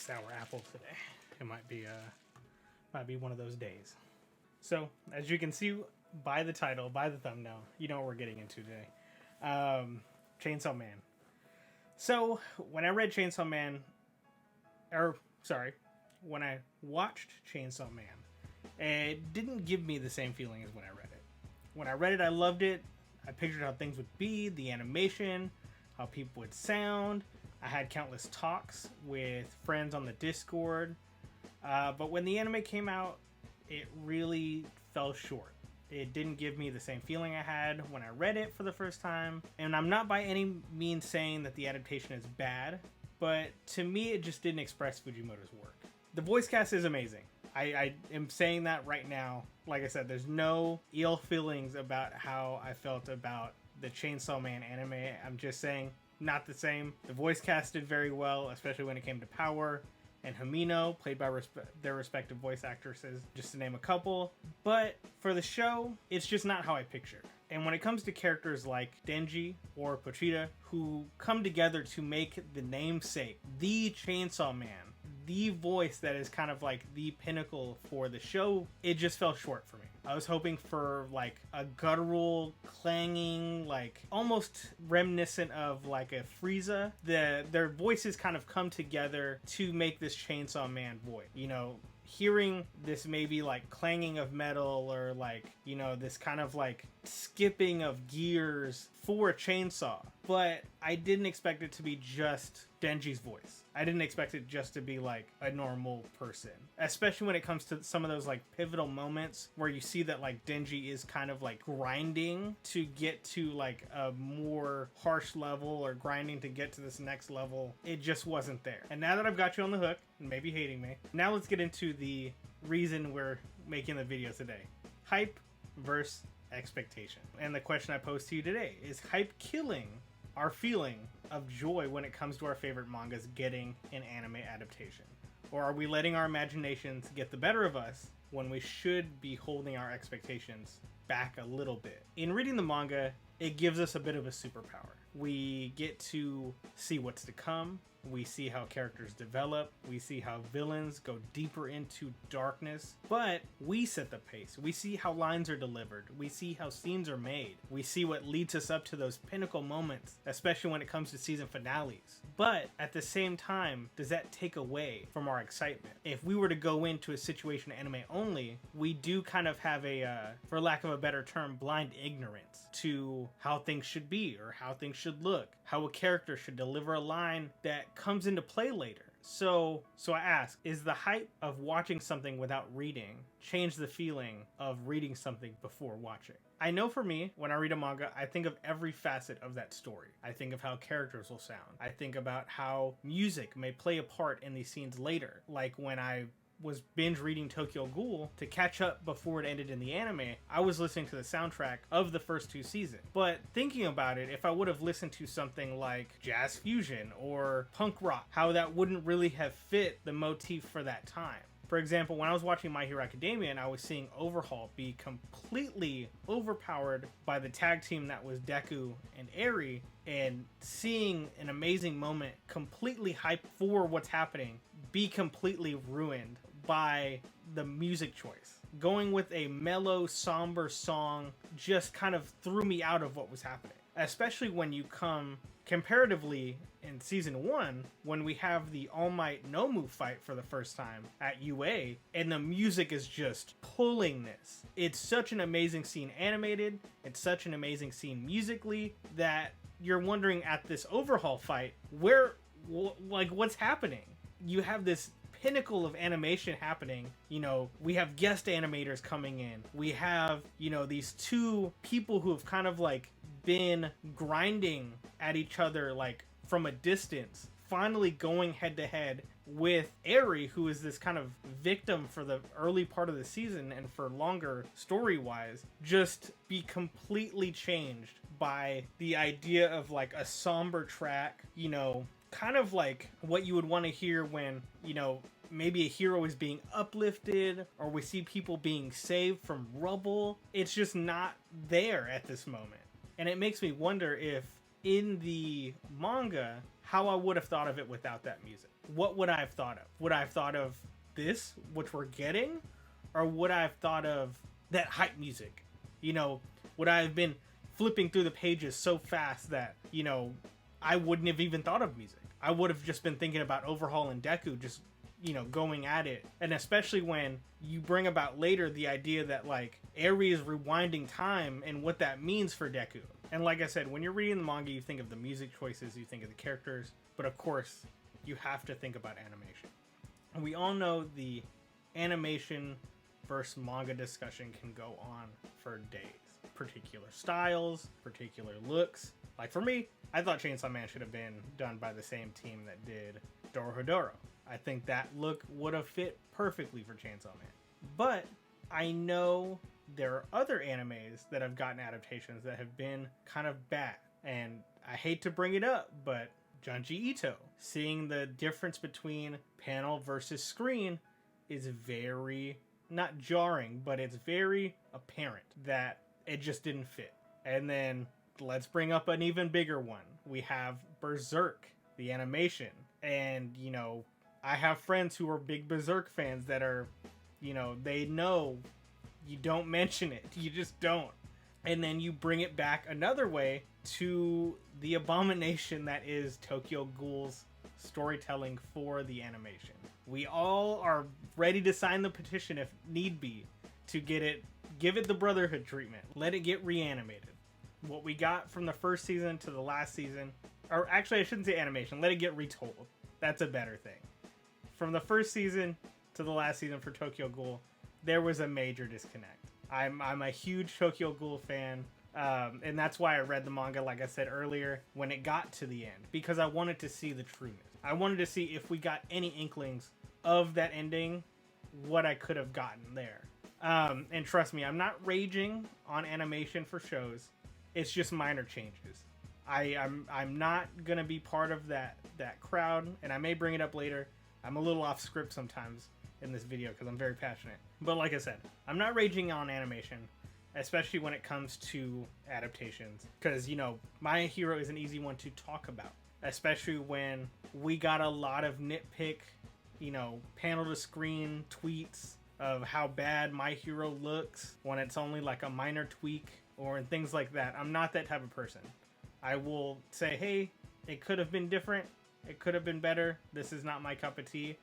sour apple today. It might be one of those days. So, as you can see by the title, by the thumbnail, you know what we're getting into today. Chainsaw Man. So, when I read Chainsaw Man, when I watched Chainsaw Man, it didn't give me the same feeling as when I read it. When I read it, I loved it. I pictured how things would be, the animation, how people would sound. I had countless talks with friends on the Discord. But when the anime came out, it really fell short. It didn't give me the same feeling I had when I read it for the first time. And I'm not by any means saying that the adaptation is bad, but to me, it just didn't express Fujimoto's work. The voice cast is amazing. I am saying that right now. Like I said, there's no ill feelings about how I felt about the Chainsaw Man anime. I'm just saying, not the same. The voice cast did very well, especially when it came to Power and Hamino, played by their respective voice actresses, just to name a couple. But for the show, it's just not how I pictured. And when it comes to characters like Denji or Pochita, who come together to make the namesake, the Chainsaw Man, the voice that is kind of like the pinnacle for the show, it just fell short for me. I was hoping for like a guttural, clanging, like almost reminiscent of like a Frieza. Their voices kind of come together to make this Chainsaw Man voice. You know, hearing this maybe like clanging of metal or like, you know, this kind of like skipping of gears for a chainsaw. But I didn't expect it to be just Denji's voice. I didn't expect it just to be like a normal person, especially when it comes to some of those like pivotal moments where you see that like Denji is kind of like grinding to get to like a more harsh level or grinding to get to this next level. It just wasn't there. And now that I've got you on the hook, and maybe hating me, now let's get into the reason we're making the video today. Hype versus expectation. And the question I pose to you today is, hype killing our feeling of joy when it comes to our favorite mangas getting an anime adaptation? Or are we letting our imaginations get the better of us when we should be holding our expectations back a little bit? In reading the manga, it gives us a bit of a superpower. We get to see what's to come. We see how characters develop. We see how villains go deeper into darkness. But we set the pace. We see how lines are delivered. We see how scenes are made. We see what leads us up to those pinnacle moments, especially when it comes to season finales. But at the same time, does that take away from our excitement? If we were to go into a situation anime only, we do kind of have a, for lack of a better term, blind ignorance to how things should be or how things should look, how a character should deliver a line that comes into play later. So I ask, is the hype of watching something without reading change the feeling of reading something before watching? I know for me, when I read a manga, I think of every facet of that story. I think of how characters will sound. I think about how music may play a part in these scenes later. Like when I was binge reading Tokyo Ghoul to catch up before it ended in the anime, I was listening to the soundtrack of the first two seasons. But thinking about it, if I would have listened to something like jazz fusion or punk rock, how that wouldn't really have fit the motif for that time. For example, when I was watching My Hero Academia and I was seeing Overhaul be completely overpowered by the tag team that was Deku and Eri, and seeing an amazing moment completely hyped for what's happening be completely ruined by the music choice. Going with a mellow, somber song just kind of threw me out of what was happening. Especially when you come comparatively in season 1, when we have the All Might Nomu fight for the first time at UA, and the music is just pulling this. It's such an amazing scene animated, it's such an amazing scene musically, that you're wondering at this Overhaul fight, what's happening? You have this pinnacle of animation happening. You know, we have guest animators coming in. We have, you know, these two people who have kind of like been grinding at each other like from a distance, finally going head to head with Eri, who is this kind of victim for the early part of the season and for longer story-wise, just be completely changed by the idea of like a somber track, you know, kind of like what you would want to hear when, you know, maybe a hero is being uplifted or we see people being saved from rubble. It's just not there at this moment. And it makes me wonder if in the manga, how I would have thought of it without that music. What would I have thought of? Would I have thought of this, which we're getting? Or would I have thought of that hype music? You know, would I have been flipping through the pages so fast that, you know, I wouldn't have even thought of music? I would have just been thinking about Overhaul and Deku just, you know, going at it. And especially when you bring about later the idea that, like, Eri is rewinding time and what that means for Deku. And like I said, when you're reading the manga, you think of the music choices, you think of the characters, but of course, you have to think about animation. And we all know the animation versus manga discussion can go on for days. Particular styles, particular looks. Like for me, I thought Chainsaw Man should have been done by the same team that did Dorohedoro. I think that look would have fit perfectly for Chainsaw Man. But I know there are other animes that have gotten adaptations that have been kind of bad. And I hate to bring it up, but Junji Ito, seeing the difference between panel versus screen is very, not jarring, but it's very apparent that it just didn't fit. And then let's bring up an even bigger one. We have Berserk, the animation. And, you know, I have friends who are big Berserk fans that are, you know, they know you don't mention it. You just don't. And then you bring it back another way to the abomination that is Tokyo Ghoul's storytelling for the animation. We all are ready to sign the petition if need be to get it, give it the Brotherhood treatment. Let it get reanimated. What we got from the first season to the last season, or actually I shouldn't say animation, let it get retold. That's a better thing. From the first season to the last season for Tokyo Ghoul, there was a major disconnect. I'm a huge Tokyo Ghoul fan, and that's why I read the manga, like I said earlier, when it got to the end, because I wanted to see the trueness. I wanted to see if we got any inklings of that ending, what I could have gotten there. And trust me, I'm not raging on animation for shows. It's just minor changes. I'm not gonna be part of that crowd, and I may bring it up later. I'm a little off script sometimes in this video because I'm very passionate. But like I said, I'm not raging on animation, especially when it comes to adaptations, because, you know, My Hero is an easy one to talk about, especially when we got a lot of nitpick, you know, panel to screen tweets of how bad My Hero looks when it's only like a minor tweak or things like that. I'm not that type of person. I will say, hey, it could have been different. It could have been better. This is not my cup of tea,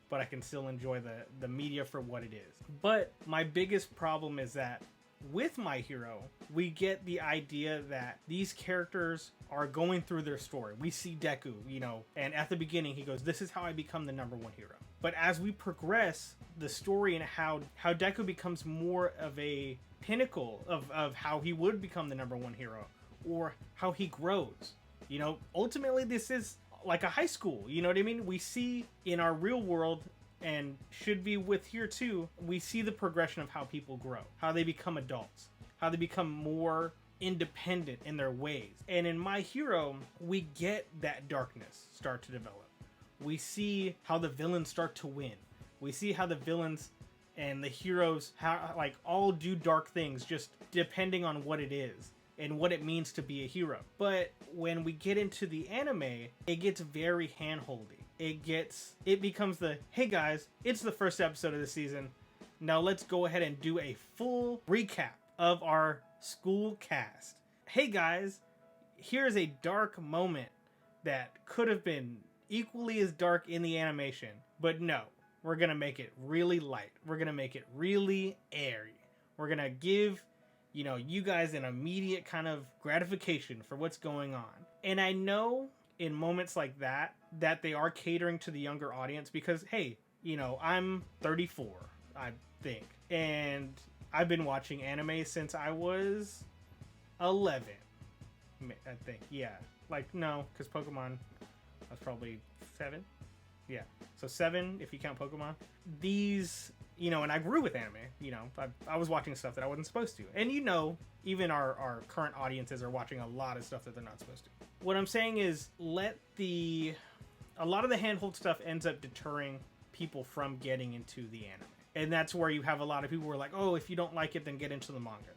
but I can still enjoy the media for what it is. But my biggest problem is that with My Hero, we get the idea that these characters are going through their story. We see Deku, you know, and at the beginning he goes, this is how I become the #1 hero. But as we progress the story and how Deku becomes more of a pinnacle of how he would become the #1 hero, or how he grows, you know, ultimately this is like a high school, you know what I mean? We see in our real world, and should be with here too, we see the progression of how people grow, how they become adults, how they become more independent in their ways. And in My Hero, we get that darkness start to develop. We see how the villains start to win. We see how the villains and the heroes like all do dark things just depending on what it is and what it means to be a hero. But when we get into the anime, it gets very hand-holdy. It becomes the, hey guys, it's the first episode of the season. Now let's go ahead and do a full recap of our school cast. Hey guys, here's a dark moment that could have been equally as dark in the animation, but no, we're gonna make it really light. We're gonna make it really airy. We're gonna give, you know, you guys an immediate kind of gratification for what's going on. And I know in moments like that they are catering to the younger audience because, hey, you know, I'm 34, I think, and I've been watching anime since I was 11, I think. Yeah, like, no, because Pokemon, I was probably 7. Yeah, so 7 if you count Pokemon. These, you know, and I grew with anime, you know, I was watching stuff that I wasn't supposed to. And, you know, even our current audiences are watching a lot of stuff that they're not supposed to. What I'm saying is a lot of the handhold stuff ends up deterring people from getting into the anime. And that's where you have a lot of people who are like, oh, if you don't like it, then get into the manga.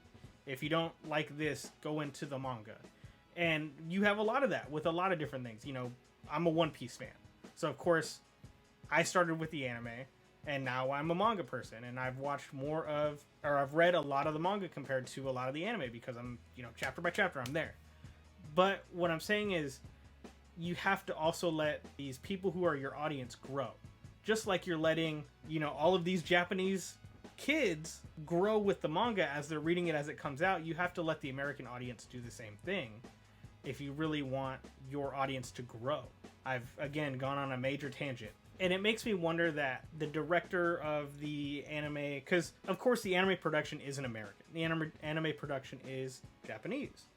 If you don't like this, go into the manga. And you have a lot of that with a lot of different things. You know, I'm a One Piece fan. So of course, I started with the anime, and now I'm a manga person, and I've watched I've read a lot of the manga compared to a lot of the anime because I'm, chapter by chapter, I'm there. But what I'm saying is, you have to also let these people who are your audience grow. Just like you're letting, all of these Japanese kids grow with the manga as they're reading it as it comes out, you have to let the American audience do the same thing if you really want your audience to grow. I've, again, gone on a major tangent. And it makes me wonder that the director of the anime, because of course the anime production isn't American. The anime production is Japanese.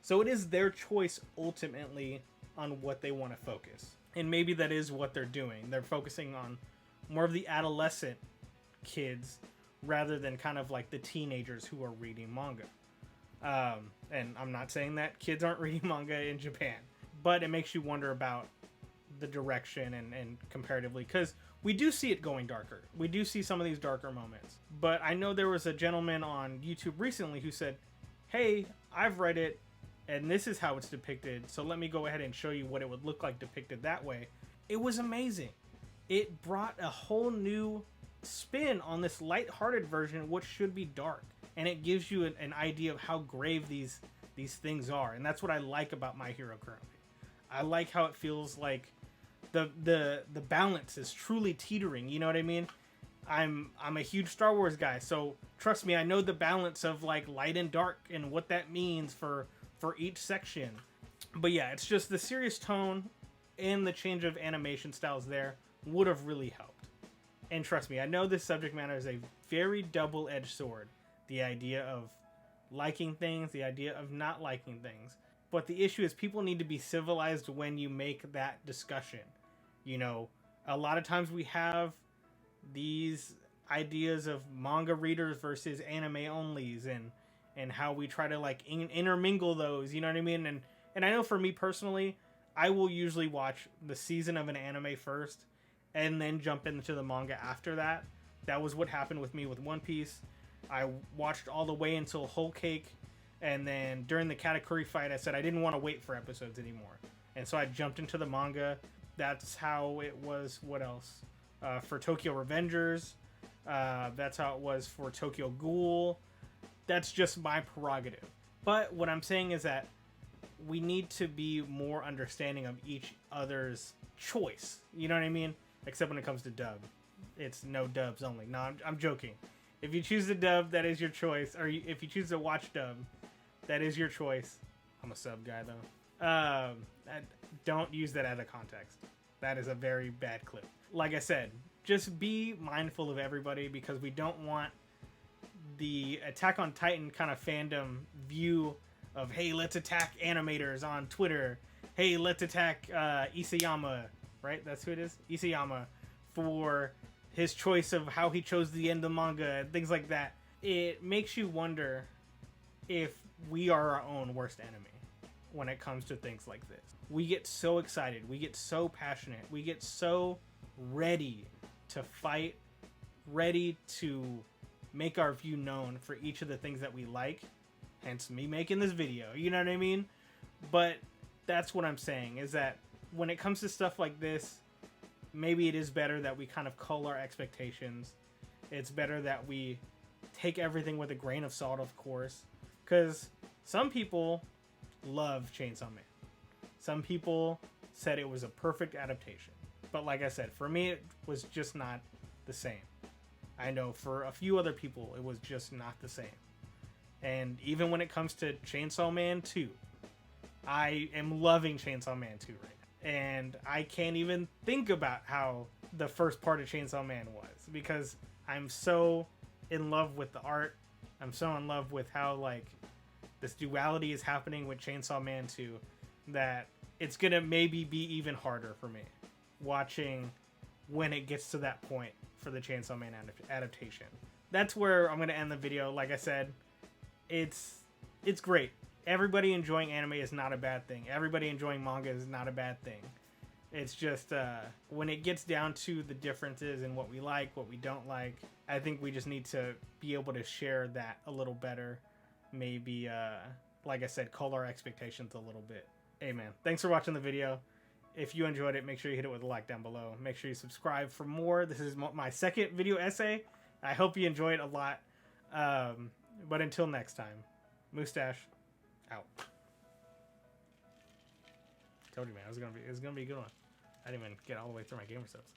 So it is their choice ultimately on what they want to focus. And maybe that is what they're doing. They're focusing on more of the adolescent kids rather than kind of like the teenagers who are reading manga. And I'm not saying that kids aren't reading manga in Japan, but it makes you wonder about the direction and comparatively, because we do see it going darker. We do see some of these darker moments. But I know there was a gentleman on YouTube recently who said, hey, I've read it, and this is how it's depicted, so let me go ahead and show you what it would look like depicted that way. It was amazing. It brought a whole new spin on this lighthearted version, which should be dark. And it gives you an idea of how grave these things are. And that's what I like about My Hero currently. I like how it feels like the balance is truly teetering, you know what I mean? I'm a huge Star Wars guy, so trust me, I know the balance of like light and dark and what that means for each section. But yeah, it's just the serious tone and the change of animation styles there would have really helped. And trust me, I know this subject matter is a very double-edged sword. The idea of liking things, the idea of not liking things. But the issue is people need to be civilized when you make that discussion. A lot of times we have these ideas of manga readers versus anime onlys and how we try to like intermingle those, you know what I mean? And I know for me personally, I will usually watch the season of an anime first and then jump into the manga after that. That was what happened with me with One Piece. I watched all the way until Whole Cake, and then during the Katakuri fight, I said I didn't want to wait for episodes anymore. And so I jumped into the manga. That's how it was, what else? For Tokyo Revengers. That's how it was for Tokyo Ghoul. That's just my prerogative. But what I'm saying is that we need to be more understanding of each other's choice. You know what I mean? Except when it comes to dub. It's no dubs only. No, I'm joking. If you choose to dub, that is your choice. Or if you choose to watch dub, that is your choice. I'm a sub guy, though. Don't use that out of context. That is a very bad clip. Like I said, just be mindful of everybody, because we don't want the Attack on Titan kind of fandom view of, hey, let's attack animators on Twitter. Hey, let's attack Isayama, right? That's who it is? Isayama, for his choice of how he chose the end of the manga and things like that. It makes you wonder if we are our own worst enemy when it comes to things like this. We get so excited. We get so passionate. We get so ready to fight, ready to make our view known for each of the things that we like. Hence me making this video. You know what I mean? But that's what I'm saying, is that when it comes to stuff like this, maybe it is better that we kind of cull our expectations. It's better that we take everything with a grain of salt, of course. Because some people love Chainsaw Man. Some people said it was a perfect adaptation. But like I said, for me, it was just not the same. I know for a few other people, it was just not the same. And even when it comes to Chainsaw Man 2, I am loving Chainsaw Man 2 right now. And I can't even think about how the first part of Chainsaw Man was, because I'm so in love with the art. I'm so in love with how like this duality is happening with Chainsaw Man 2 that it's gonna maybe be even harder for me watching when it gets to that point for the Chainsaw Man adaptation. That's where I'm gonna end the video. Like I said, it's great. Everybody enjoying anime is not a bad thing. Everybody enjoying manga is not a bad thing. It's just when it gets down to the differences in what we like, what we don't like, I think we just need to be able to share that a little better. Maybe, like I said, cull our expectations a little bit. Hey man, thanks for watching the video. If you enjoyed it, make sure you hit it with a like down below. Make sure you subscribe for more. This is my second video essay. I hope you enjoy it a lot. But until next time, Mustache out. Told you, man, it was gonna be a good one. I didn't even get all the way through my gamer subs.